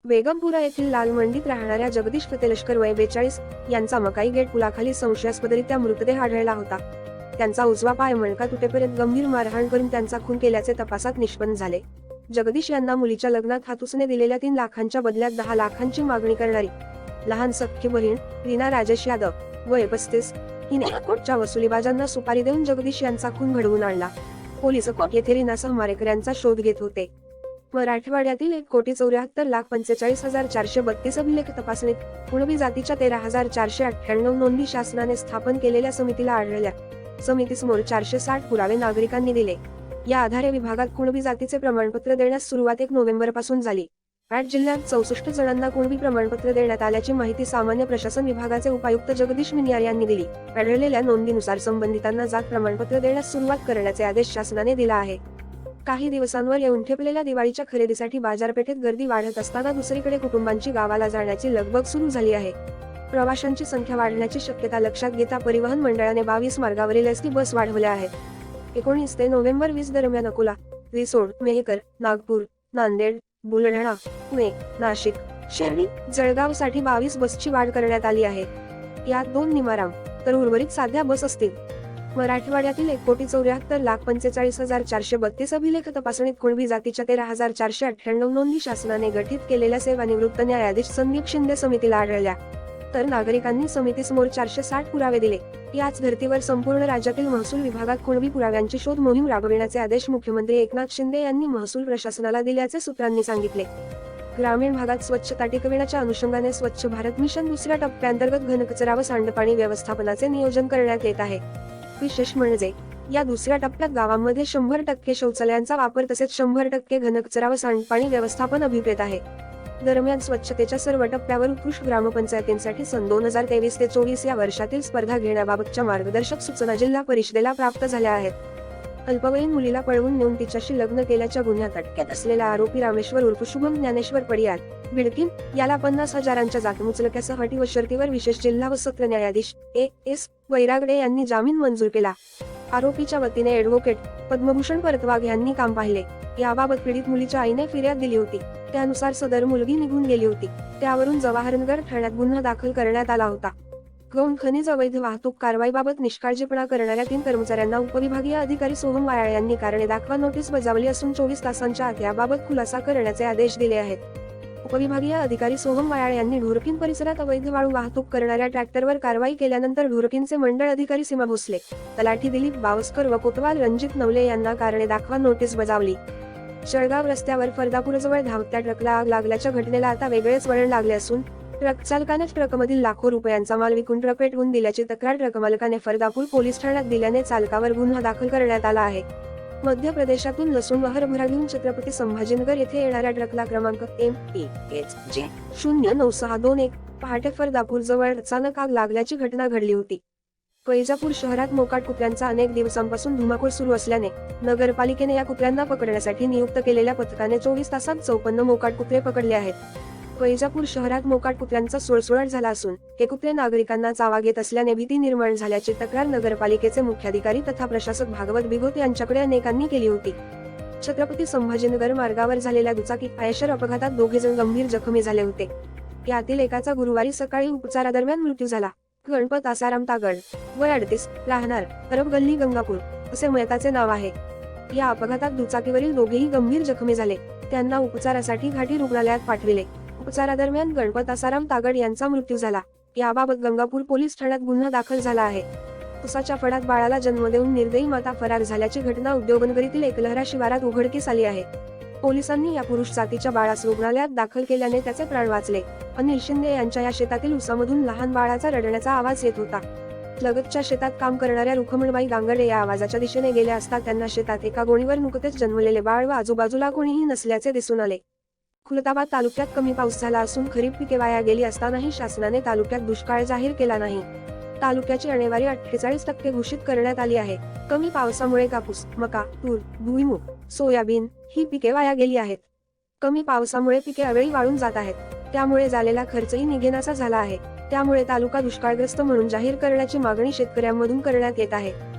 बेगमपुरा येथील लाल मंडीत राहणाऱ्या जगदीश फतेलष्कर वय 42 यांचा मकाई गेट पुलाखाली संशयास्पदरित्या मृतदेह आढळला होता. त्यांचा उजवा पाय मणका तुटेपर्यंत गंभीर मारहाण करून त्यांचा खून केल्याचे तपासात निष्पन्न झाले. जगदीश यांना मुलीच्या लग्नात हातुसने दिलेल्या 3 लाखांच्या बदल्यात 10 लाखांची मागणी करणारी लहान सख्खी बहीण रीना राजेश यादव वय 35 हिने कोर्टच्या वसुलीबाजांना सुपारी देऊन जगदीश यांचा खून घडवून आणला. पोलीस कोर्ट येथे रीनासह मारेकऱ्यांचा शोध घेत होते. मराठवाड्यातील 1,45,45,432 अभिलेख तपासणीत कुणबी जातीच्या 13,498 नोंदी शासनाने स्थापन केलेल्या समितीला आढळल्या. समितीसमोर 460 पुरावे नागरिकांनी दिले. या आधारे विभागात कुणबी जातीचे प्रमाणपत्र देण्यास सुरुवात 1 नोव्हेंबरपासून झाली. 8 जिल्ह्यात 64 जणांना कुणबी प्रमाणपत्र देण्यात आल्याची माहिती सामान्य प्रशासन विभागाचे उपायुक्त जगदीश मिनियार यांनी दिली. आढळलेल्या नोंदीनुसार संबंधितांना जात प्रमाणपत्र देण्यास सुरुवात करण्याचे आदेश शासनाने दिला आहे. काही दिवसांवर येऊन ठेपलेल्या दिवाळीच्या खरेदीसाठी बाजारपेठेत गर्दी वाढत असताना दुसरीकडे कुटुंबांची गावाला जाण्याची लगबग सुरू झाली आहे. प्रवाशांची संख्या वाढण्याची शक्यता लक्षात घेता परिवहन मंडळाने 22 मार्गावरील एसटी बस वाढवल्या आहेत. 19 ते नोव्हेंबर 20 दरम्यान अकोला, रिसोड, मेहकर, नागपूर, नांदेड, बुलढाणा, पुणे, नाशिक, शिर्डी, जळगावसाठी 22 बसची वाढ करण्यात आली आहे. यात 2 निमाराम तर उर्वरित साध्या बस असतील. मराठवाड्यातील 1,45,45,432 अभिलेख तपासणीत कुणबी जातीच्या 13,498 नोंदी शासनाने गठीत केलेल्या सेवानिवृत्त न्यायाधीश संदीप शिंदे समितीला आढळल्या. तर नागरिकांनी समितीसमोर 460 पुरावे दिले. याच धर्तीवर संपूर्ण राज्यातील महसूल विभागात कुणबी पुराव्यांची शोध मोहीम राबविण्याचे आदेश मुख्यमंत्री एकनाथ शिंदे यांनी महसूल प्रशासनाला दिल्याचे सूत्रांनी सांगितले. ग्रामीण भागात स्वच्छता टिकविण्याच्या अनुषंगाने स्वच्छ भारत मिशन दुसऱ्या टप्प्यांतर्गत घनकचरा व सांडपाणी व्यवस्थापनाचे नियोजन करण्यात येत आहे. विशेष म्हणजे या दुसऱ्या टप्प्यात गावांमध्ये 100% शौचालयांचा वापर तसेच 100% घनकचरा व सांडपाणी व्यवस्थापन अभिप्रेत आहे. दरम्यान स्वच्छतेच्या सर्व टप्प्यावर उत्कृष्ट ग्रामपंचायतींसाठी सन 2023 ते 24 या वर्षातील स्पर्धा घेण्याबाबतच्या मार्गदर्शक सूचना जिल्हा परिषदेला प्राप्त झाल्या आहेत. अल्पवयीन मुलीला पळवून नेऊन तिच्याशी लग्न केल्याच्या गुन्ह्यात अटकेत असलेला आरोपी रामेश्वर उर्फ शुभम ज्ञानेश्वर पडियाल बिडकीन याला 50,000च्या जातमुचलक्यासह अटी व शर्तीवर विशेष जिल्हा व सत्र न्यायाधीश एस वैरागडे यांनी जामीन मंजूर केला. आरोपीच्या वतीने ॲडव्होकेट पद्मभूषण परतवाग यांनी काम पाहिले. याबाबत पीडित मुलीच्या आईने फिर्याद दिली होती. त्यानुसार सदर मुलगी निघून गेली होती. त्यावरून जवाहरनगर ठाण्यात गुन्हा दाखल करण्यात आला होता. गौण खनिज अवैध वाहतूक कारवाईबाबत निष्काळजीपणा करणाऱ्या 3 कर्मचाऱ्यांना उपविभागीय अधिकारी सोहम वायाळ यांनी कारणे दाखवा नोटीस बजावली असून 24 तासांच्या आत याबाबत खुलासा करण्याचे आदेश दिले आहेत. उपविभागीय अधिकारी सोहम वायाळ यांनी ढोरकीन परिसरात अवैध वाळू वाहतूक करणाऱ्या ट्रॅक्टरवर कारवाई केल्यानंतर ढोरकीनचे मंडळ अधिकारी सीमा भोसले, तलाठी दिलीप बावस्कर व कोतवाल रणजित नवले यांना कारणे दाखवा नोटीस बजावली. जळगाव रस्त्यावर फरदापूरजवळ धावत्या ट्रकला आग लागल्याच्या घटनेला आता वेगळेच वळण लागले असून ट्रक चालकाने ट्रकमधील लाखो रुपयांचा माल विकून ट्रक पेटवून दिल्याची तक्रार ट्रक मालकाने फरदापूर पोलीस ठाण्यात दिल्याने चालकावर गुन्हा दाखल करण्यात आला आहे. मध्य प्रदेशातून लसूण व हरभरा घेऊन छत्रपती संभाजीनगर येथे येणाऱ्या ट्रकला क्रमांक MPHJ 09621 पहाटे फरदापूर जवळ अचानक आग लागल्याची घटना घडली होती. वैजापूर शहरात मोकाट कुत्र्यांचा अनेक दिवसांपासून धुमाकूळ सुरू असल्याने नगरपालिकेने या कुत्र्यांना पकडण्यासाठी नियुक्त केलेल्या पथकाने 24 तासात 54 मोकाट कुत्रे पकडले आहेत. वैजापूर शहरात मोकाट कुत्र्यांचा सुळसुळाट झाला असून हे कुत्रे नागरिकांना चावा घेत असल्याने भीती निर्माण झाल्याची तक्रार नगरपालिकेचे मुख्याधिकारी तथा प्रशासक भागवत बिभोत यांच्याकडे अनेकांनी केली होती. छत्रपती संभाजीनगर मार्गावर झालेल्या दुचाकी आयशर अपघातात 2 जण गंभीर जखमी झाले होते. यातील एकाचा गुरुवारी सकाळी उपचारादरम्यान मृत्यू झाला. गणपत आसाराम तागड वय 38 राहणार अरब गल्ली गंगापूर असे मयताचे नाव आहे. या अपघातात दुचाकीवरील दोघेही गंभीर जखमी झाले. त्यांना उपचारासाठी घाटी रुग्णालयात पाठविले. उपचारादरम्यान गणपत आसाराम तागड यांचा मृत्यू झाला. याबाबत गंगापूर पोलीस ठाण्यात गुन्हा दाखल झाला आहे. उसाच्या फडात बाळाला जन्म देऊन निर्दयी माता फरार झाल्याची घटना उद्योगनगरीतील एकलहरा शिवारात उघडकीस आली आहे. पोलिसांनी या पुरुष जातीच्या बाळास रुग्णालयात दाखल केल्याने त्याचे प्राण वाचले. अनिल शिंदे यांच्या या शेतातील उसामधून लहान बाळाचा रडण्याचा आवाज येत होता. लगतच्या शेतात काम करणाऱ्या रुखमणबाई गांगडे या आवाजाच्या दिशेने गेल्या असता त्यांना शेतात एका गोणीवर नुकतेच जन्मलेले बाळ व आजूबाजूला कोणीही नसल्याचे दिसून आले. खुलताबाद तालुक्यात कमी पाऊस झाला असून खरीप पिके वाया गेली असतानाही शासनाने तालुक्यात दुष्काळ जाहीर केला नाही. तालुक्याची आणेवारी 48% घोषित करण्यात आली आहे. कमी पावसामुळे कापूस, मका, तूर, भुईमूग, सोयाबीन ही पिके वाया गेली आहेत. कमी पावसामुळे पिके अवेळी वाळून जात आहेत. त्यामुळे झालेला खर्चही निघेनासा झाला आहे. त्यामुळे तालुका दुष्काळग्रस्त म्हणून जाहीर करण्याची मागणी शेतकऱ्यांमधून करण्यात येत आहे.